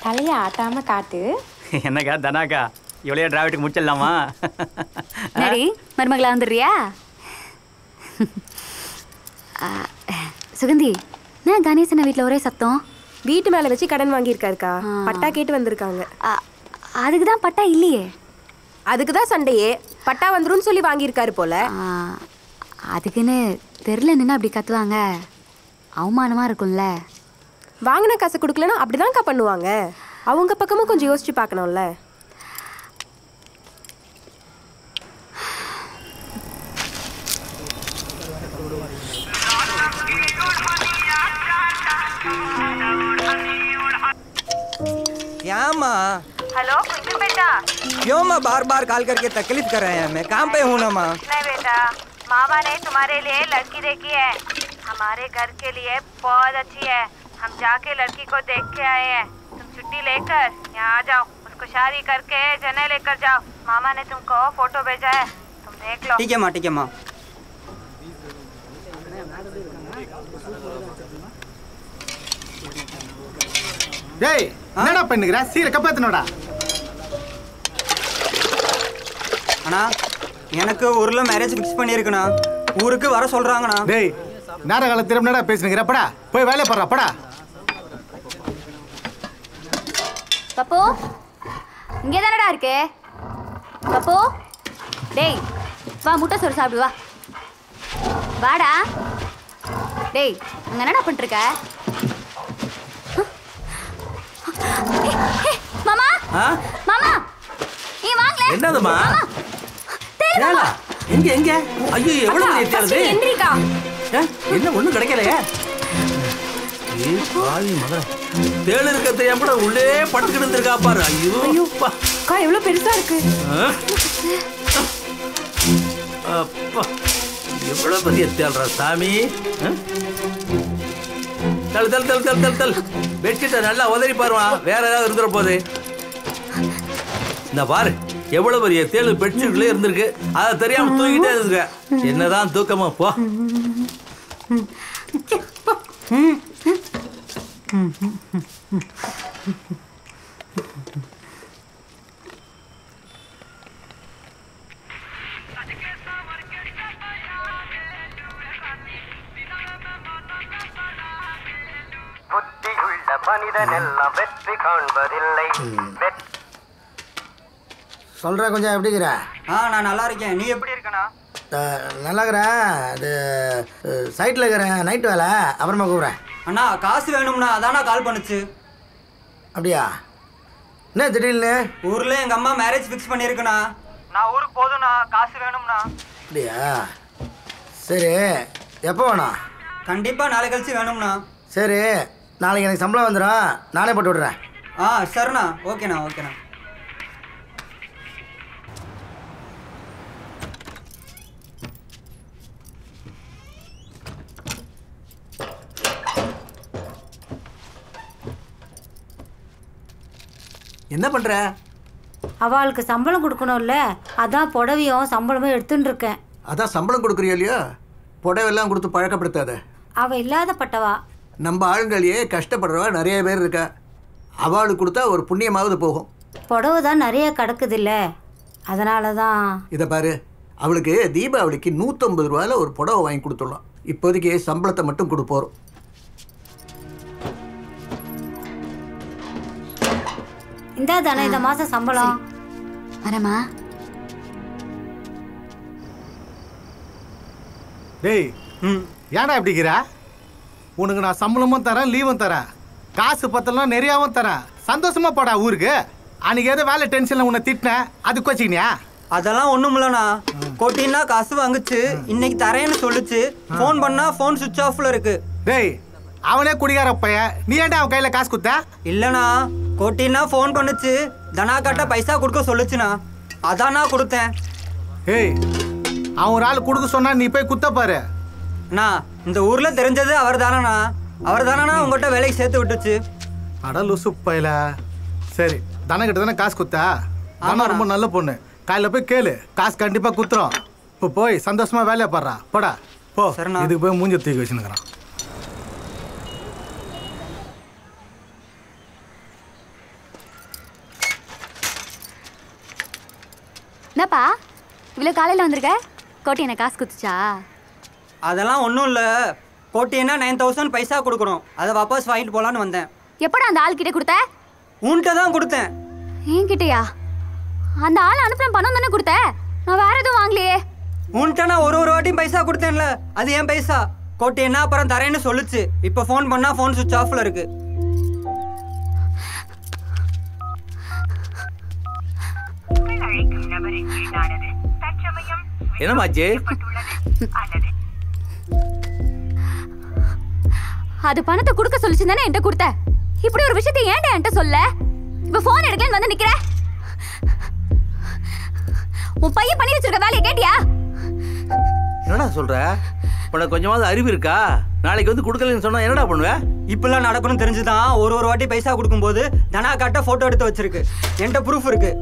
தலையை ஆட்டாம காட்டு. என்னக்கா தனாக்கா இவ்வளோ டிராவிட்டுக்கு முடிச்சிடலாமா? நடி மருமகளா வந்துடுறியா? சுகந்தி, நான் கணேசன வீட்டில் ஒரே சத்தம். வீட்டு மேலே வச்சு கடன் வாங்கியிருக்காருக்கா. பட்டா கேட்டு வந்திருக்காங்க. அதுக்கு தான் பட்டா இல்லையே. அதுக்கு தான் சண்டையே. பட்டா வந்துருன்னு சொல்லி வாங்கியிருக்காரு போல. அதுக்குன்னு தெருல நின்று அப்படி கத்துவாங்க, அவமானமாக இருக்கும்ல. வாங்கின காசு கொடுக்கலன்னா அப்படிதான்க்கா பண்ணுவாங்க. அவங்க பக்கமும் கொஞ்சம் யோசிச்சு பார்க்கணும்ல. क्या माँ? हेलो कुंजू बेटा, क्यों माँ बार बार कॉल करके तकलीफ कर रहे हैं? मैं काम पे हूँ ना माँ। नहीं बेटा, मामा ने तुम्हारे लिए लड़की देखी है। हमारे घर के लिए बहुत अच्छी है। हम जाके लड़की को देख के आए हैं। तुम छुट्टी लेकर यहाँ आ जाओ, उसको शादी करके जने लेकर जाओ। मामा ने तुमको फोटो भेजा है, तुम देख लो। ठीक है माँ, ठीक है माँ। டேய் என்னடா பண்ணுகிற? சீர கப்பாத்துனடா. அண்ணா எனக்கு ஊர்ல மேரேஜ் ஃபிக்ஸ் பண்ணியிருக்குண்ணா. ஊருக்கு வர சொல்றாங்கண்ணா. டேய் நேரகால திரும்பினடா பேசுனுங்கிற. படா போய் வேலையை பாடுறா. படா பப்பு, இங்கே தானடா இருக்கு. பப்பு, டேய் வா, முட்டை சோறு சாப்பிடு வா. வாடா. டேய் அங்கே என்னடா பண்ணிருக்க? மாமா மாமா நீ வாங்கல. என்னதுமா? ஏலா எங்க எங்க? ஐயோ எவ்வளவு ஏத்தியானது? எந்திரிக்கா. என்ன ஒண்ணும் கிடைக்கலையே. ஏய் பாவி மகர. தேள் இருக்க தெரியாம கூட உள்ளே படுத்துக்கிட்டு இருந்திருக்கா பாரு. ஐயோ அப்பா. அக்கா எவ்வளவு பெருசா இருக்கு. அப்பா எவ்வளவு பெரிய தேள்றா சாமி. தல் தல் தல் தல் தல் தல். பெட்ஷீட்டை நல்லா உதறி பாருவா, வேற ஏதாவது இருந்துற போகுது. இந்த பாரு எவ்வளவு பெரிய தேளு பெட்ஷீட்லயே இருந்திருக்கு. அதை தெரியாம தூக்கிட்டே இருக்க. என்னதான் தூக்கமா போ. சொல்ற கொஞ்சம் எப்படிங்கிற? நான் நல்லா இருக்கேன். நீ எப்படி இருக்கண்ணா? நல்லாக்கிறேன். அது சைட்டில் இருக்கிறேன், நைட்டு வேலை. அப்புறமா கூப்பிட்றேன். அண்ணா காசு வேணும்ண்ணா, அதானா கால் பண்ணுச்சு. அப்படியா? என்ன திடீர்னு? ஊர்ல எங்க அம்மா மேரேஜ் ஃபிக்ஸ் பண்ணியிருக்குண்ணா. நான் ஊருக்கு போதுண்ணா, காசு வேணும்ண்ணா. அப்படியா? சரி, எப்போ வேணும்? கண்டிப்பா நாளை கழிச்சு வேணும்ண்ணா. சரி, நாளைக்கு எனக்கு சம்பளம் வந்துடும், நானே போட்டு விட்றேன். சரிண்ணா. ஓகேண்ணா ஓகேண்ணா. என்ன பண்ற? அவளுக்கு சம்பளம் கொடுக்கணும்ல, அதான் புடவையும் சம்பளமும் எடுத்துட்டு இருக்கேன். அதான் சம்பளம் கொடுக்குறியா இல்லையா? புடவெல்லாம் கொடுத்து பழக்கப்படுத்தாத. அவ இல்லாத பட்டவா. நம்ம ஆளுங்களையே கஷ்டப்படுறவா நிறைய பேர் இருக்கா. அவளுக்கு கொடுத்தா ஒரு புண்ணியமாவது போகும். புடவை தான் நிறைய கிடக்குது இல்லை, அதனால தான். இதை பாரு, அவளுக்கு தீபாவளிக்கு 150 ரூபாயில் ஒரு புடவை வாங்கி கொடுத்துடலாம். இப்போதைக்கு சம்பளத்தை மட்டும் கொடுப்போம். இந்தா தானே இந்த மாசம் சம்பளம். வரமா? டேய் ஏன்டா எப்படிங்கிற? உனக்கு நான் சம்பளமும் தரேன், லீவும் தரேன், காசு பத்தலாம் நிறையாவும் தரேன். சந்தோஷமா போடா ஊருக்கு. அன்னைக்கு ஏதோ வேலை டென்ஷன்ல உன்னை திட்டினேன், அதுக்கு வச்சுக்கினியா? அதெல்லாம் ஒண்ணும் இல்லண்ணா. கோட்டின்னா காசு வாங்குச்சு, இன்னைக்கு தரேன்னு சொல்லுச்சு. ஃபோன் பண்ணா ஃபோன் சுவிட்ச் ஆஃப்ல இருக்கு. டேய் அவனே குடிகார பையன், நீ ஏன்டா அவன் கையில காசு கொடுத்த? இல்லண்ணா, கோட்டின்னா ஃபோன் பண்ணுச்சு, தனாக்காட்ட பைசா கொடுக்க சொல்லுச்சுண்ணா, அதானா கொடுத்தேன். ஏய் அவன் ஒரு ஆள் கொடுக்க சொன்னா நீ போய் குத்த பாரு. அண்ணா இந்த ஊர்ல தெரிஞ்சது அவர் தானண்ணா, அவர் தானண்ணா உங்கள்கிட்ட வேலைக்கு சேர்த்து விட்டுச்சு. அட லூசு பையல. சரி, தனக்கிட்ட தானே காசு குத்தா? தனம் ரொம்ப நல்ல பொண்ணு. காலையில் போய் கேளு, காசு கண்டிப்பா குத்துறோம். இப்போ போய் சந்தோஷமா வேலையை பாடுறா. போடா போ. இதுக்கு போய் மூஞ்ச தூக்கி வச்சுன்னுக்குறான். என்னப்பா இவ்வளோ காலையில் வந்திருக்க? கோட்டி என்ன காசு குத்துச்சா? அதெல்லாம் ஒன்றும் இல்லை. கோட்டின்னா 9000 பைசா கொடுக்கணும். அதை வாபஸ் வாங்கிட்டு போகலான்னு வந்தேன். எப்படா அந்த ஆள் கிட்ட கொடுத்த? உன்கிட்ட தான் கொடுத்தேன். என்கிட்டயா? அந்த ஆள் அனுப்புற பணம் தானே கொடுத்த? நான் வேற எதுவும் வாங்கலையே. உன்கிட்ட நான் ஒரு வாட்டியும் பைசா கொடுத்தேன்ல, அது என் பைசா. கோட்டின்னா அப்புறம் தரேன்னு சொல்லுச்சு. இப்போ ஃபோன் பண்ணா ஃபோன் சுவிட்ச் ஆஃப்ல இருக்கு. என்னமாச்சு? அது பணத்தை கொடுக்க சொல்லிச்சு தானே என்கிட்ட கொடுத்த. இப்படி ஒரு விஷயத்தை ஏன்டா என்கிட்ட சொல்ல? இப்ப போன் எடுக்கலன்னு வந்து நிக்கிற. உன் பையன் பண்ணி வச்சிருக்க வேலையை கேட்டியா? என்னடா சொல்ற? உனக்கு கொஞ்சமாவது அறிவு இருக்கா? நாளைக்கு வந்து கொடுக்கலன்னு சொன்னா என்னடா பண்ணுவ? இப்பெல்லாம் நடக்கணும் தெரிஞ்சுதான் ஒரு வாட்டி பைசா கொடுக்கும்போது தனா காட்ட போட்டோ எடுத்து வச்சிருக்கு. என்கிட்ட ப்ரூஃப் இருக்கு.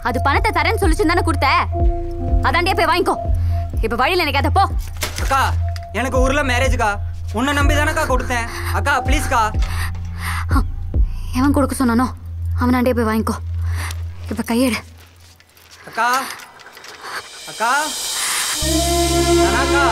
அது பணத்தை தரேன்னு சொல்லிச்சு தானே கொடுத்த. அதாண்டியே போய் வாங்கிக்கோ. இப்ப வழியில நினைக்காத போ. அக்கா எனக்கு ஊர்ல மேரேஜ்க்கா. உன்னை நம்பி தானக்கா கொடுத்தேன். அக்கா ப்ளீஸ்க்கா. எவன் கொடுக்க சொன்னானோ அவனாண்டே போய் வாங்கிக்கோ. இப்ப கையெடு. அக்கா அக்கா தனாக்கா.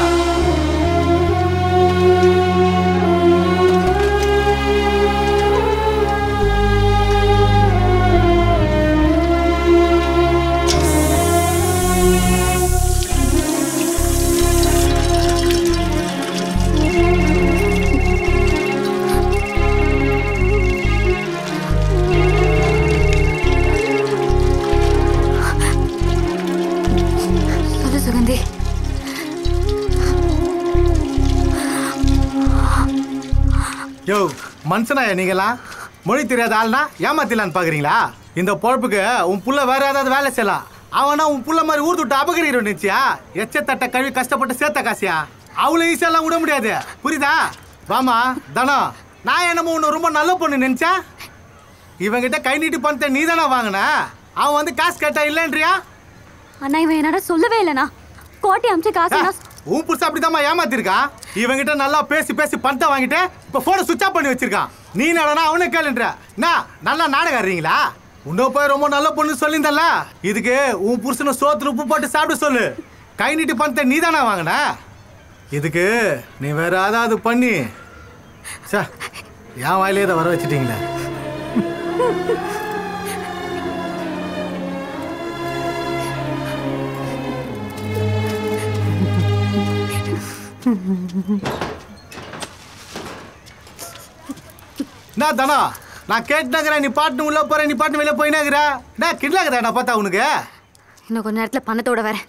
சுகந்தி, யோ மனுஷனாயா நீங்களா? மொழி தெரியாத ஆள்னா ஏமாத்திடலான்னு பாக்குறீங்களா? இந்த பொழப்புக்கு உன் புள்ள வேற ஏதாவது வேலை செய்யலாம். அவனா உன் புள்ள மாதிரி ஊர் விட்டு அபகரிக்கிறோம் நினைச்சியா? எச்சத்தட்ட கழுவி கஷ்டப்பட்டு சேர்த்த காசியா? அவ்வளவு ஈஸியெல்லாம் விட முடியாது. புரியுதா? வாமா தனம், நான் என்னமோ உன்னை ரொம்ப நல்ல பொண்ணு நினைச்சா? இவங்கிட்ட கை நீட்டி பணத்தை நீ தானே வாங்கின. அவன் வந்து காசு கேட்டா இல்லைன்றியா? அண்ணா இவன் என்னடா சொல்லவே இல்லைண்ணா. கோட்டி அமிச்சு காசு உன் புருஷன் அப்படிதாம்மா ஏமாத்திருக்கான். இவங்கிட்ட நல்லா பேசி பேசி பணத்தை வாங்கிட்டு இப்ப போனை சுவிட்ச் ஆஃப் பண்ணி வச்சிருக்கான். நீ நடனா அவனே கேளுன்ற. நல்லா நாடகம் ஆடுறீங்களா? உன்ன போய் ரொம்ப நல்ல பொண்ணு சொல்லியிருந்தல்ல, இதுக்கு உன் புருஷனை சோத்துல உப்பு போட்டு சாப்பிட சொல்லு. கை நீட்டி பணத்தை நீ தானே வாங்கின. இதுக்கு நீ வேற ஏதாவது பண்ணி என் வாயிலே இதை வர வச்சுட்டீங்களே. நான் தானா நான் கேட்டுனாக்கிறேன். நீ பாட்டு உள்ள போற, நீ பாட்டு வெளியே போயினாங்கிற. நான் கிண்டலாக்குறேன். நான் பார்த்தா உனக்கு இன்னும் கொஞ்ச நேரத்துல பணத்தோட வரேன்.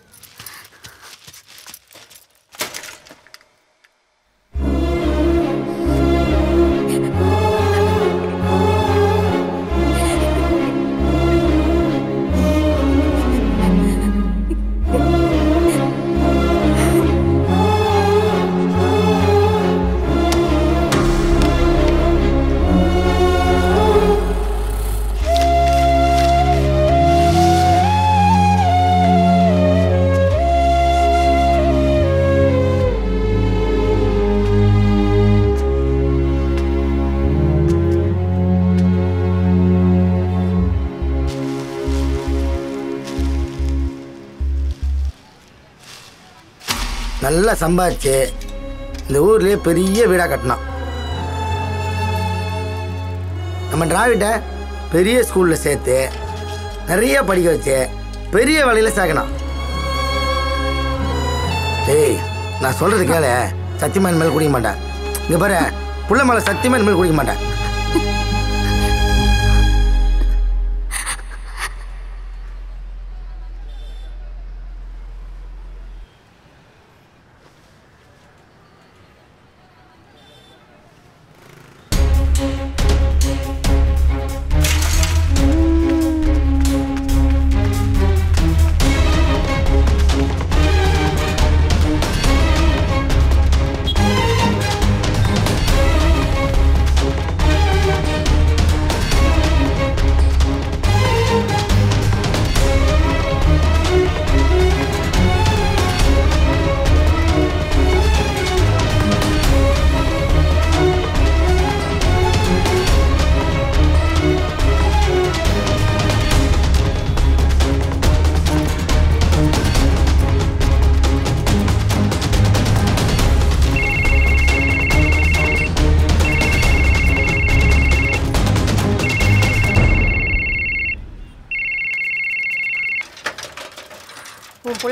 நல்லா சம்பாதிச்சு இந்த ஊர்லேயே பெரிய வீடாக கட்டினான். நம்ம டிராவிட்டை பெரிய ஸ்கூலில் சேர்த்து நிறைய படிக்க வச்சு பெரிய வேலையில் சேர்க்கணும். ஏய் நான் சொல்கிறது கேளு, சத்தியமான மேல் குடிக்க மாட்டேன். இங்கே பாரு, புள்ள மேலே சத்தியமான மேல் குடிக்க மாட்டேன்.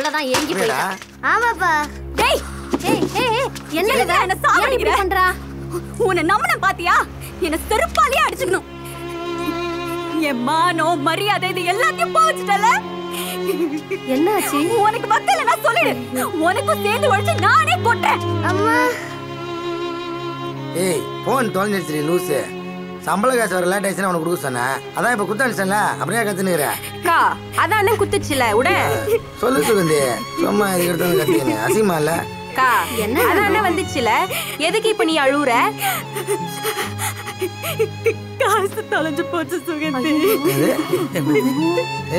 இவ்வளவுதான் ஏங்கி போயிட்டா. ஆமாப்பா. டேய் என்னடா என்ன சாவடிக்கிற பண்றா? உன்னை நம்பன பாத்தியா? என்ன செருப்பாலேயே அடிச்சுக்கணும். என் மானம் மரியாதை இது எல்லாத்தையும் போச்சுட்டல. என்னாச்சு? உனக்கு வக்கல நான் சொல்லிடு. உனக்கும் சேர்ந்து ஒழிச்சு நானே கொட்டேன். அம்மா. ஏய் போன் தொலைஞ்சிருச்சு லூசு. சம்பள காசு வர லேட் ஆயிடுச்சுன்னா உனக்கு கொடுக்க சொன்னேன். அதான் இப்ப குத்தாடிச்சல அப்படியே கத்துனுக்குற. அக்கா அதான் குத்துச்சுல உட. சொல்லு சுகந்தி. சும்மா இதுக்கு எடுத்து கத்திக்கினே அசிங்கமா இல்ல? அக்கா அதான் வந்துச்சுல. எதுக்கு இப்ப நீ அழுவுற? காசு தொலைஞ்சு போச்சு சுகந்தி.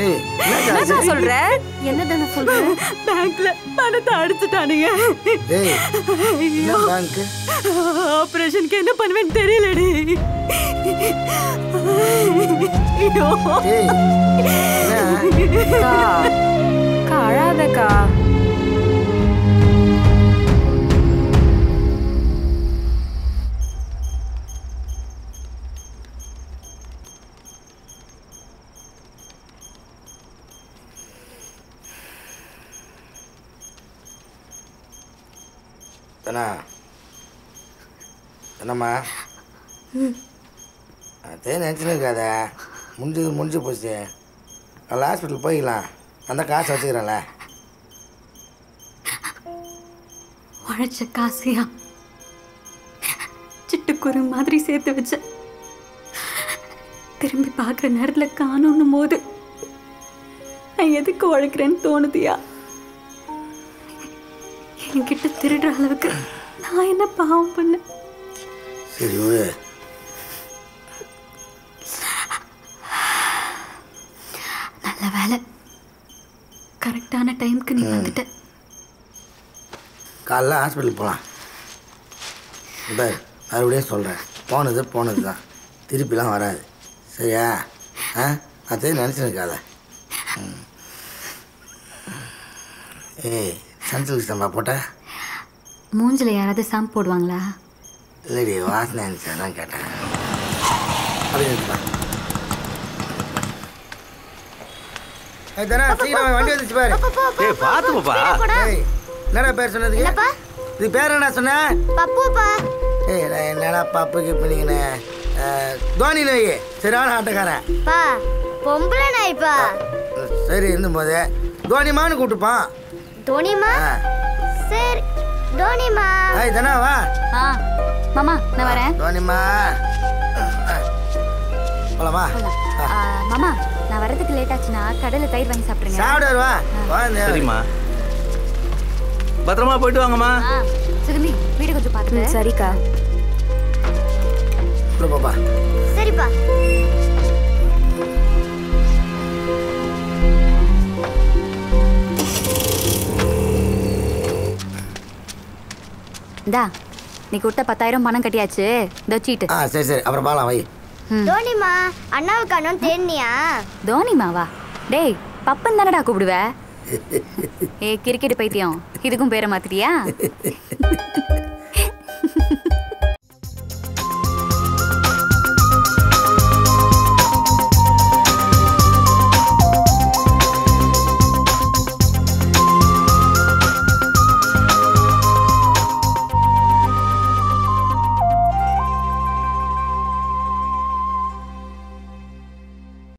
ஏய் என்ன சொல்ற? என்னதான சொல்ற? பேங்க்ல பணத்தை அடிச்சுட்டானுங்க. ஏய் என்ன பேங்க்? ஆபரேஷனுக்கு என்ன பண்ணுவேன்னு தெரியலடி. ஏய் அக்கா அழாதக்கா. என்னம்மா அதே நினச்சின்னு இருக்காத. முடிஞ்சு போச்சு. அதில் ஹாஸ்பிட்டல் போய்க்கலாம். அந்த காசு வச்சுக்கிறேன்ல. உழைச்ச காசையா சிட்டுக்குரு மாதிரி சேர்த்து வச்ச. திரும்பி பார்க்குற நேரத்தில் காணும்னும் போது நான் எதுக்கு உழைக்கிறேன்னு தோணுதியா? என்கிட்ட திருடுற அளவுக்கு நான் என்ன பாவம் பண்ண? சரி விடு. நல்ல வேலை கரெக்டான டைமுக்கு நீ வந்துட்ட. காலைல ஹாஸ்பிட்டல் போகலாம். இப்போ மறுபடியும் சொல்கிறேன், போனது தான் திருப்பிலாம் வராது. சரியா? அதே நினச்சிருக்காத. ஏய் சன்சில்க் சம்பா போட்ட? மூஞ்சில் யாராவது சாம்பு போடுவாங்களா? இல்லடி வாசனை இருந்துச்சு அதான் கேட்டேன். அப்படி இருக்குப்பா. சீக்கிரம் வண்டி வந்துச்சு பாரு. ஏய் பாத்து பாப்பா. ஏய் என்னடா பேர் சொன்னதுக்கு? இது பேர் என்ன சொன்ன? பப்புப்பா. ஏய் என்னடா பப்புக்கு பண்ணிக்கினே? தோனி நாய் சரியான ஆட்டக்காரன். பா பொம்பளை நாய்ப்பா. சரி இருந்தும்போது தோனிமான்னு கூப்பிட்டுப்பான். தோனிமா? சரி தோனிமா. ஏய் தானா வா. மாமா நான் வரேன். தோனிமா போலாமா? மாமா நான் வரதுக்கு லேட் ஆச்சுன்னா கடையில் தயிர் வாங்கி சாப்பிடுங்க. சாப்பிடு வா. சரிம்மா பத்திரமா போயிட்டு வாங்கம்மா. சுகந்தி வீடு கொஞ்சம் பார்த்துட்டு. சரிக்கா. பாப்பா. சரிப்பா. இந்தா நீ கொடுத்த 10,000 பணம் கட்டியாச்சு. இதோ சீட்டு. சரி அப்புறம் பாலாம் வை. தோனிமா அண்ணாவுக்கு அண்ணன் தேனியா? தோனிமாவா? டேய் பப்பன் தானடா கூப்பிடுவ. ஏ கிரிக்கெட் பைத்தியம் இதுக்கும் பேரை மாத்திட்டியா?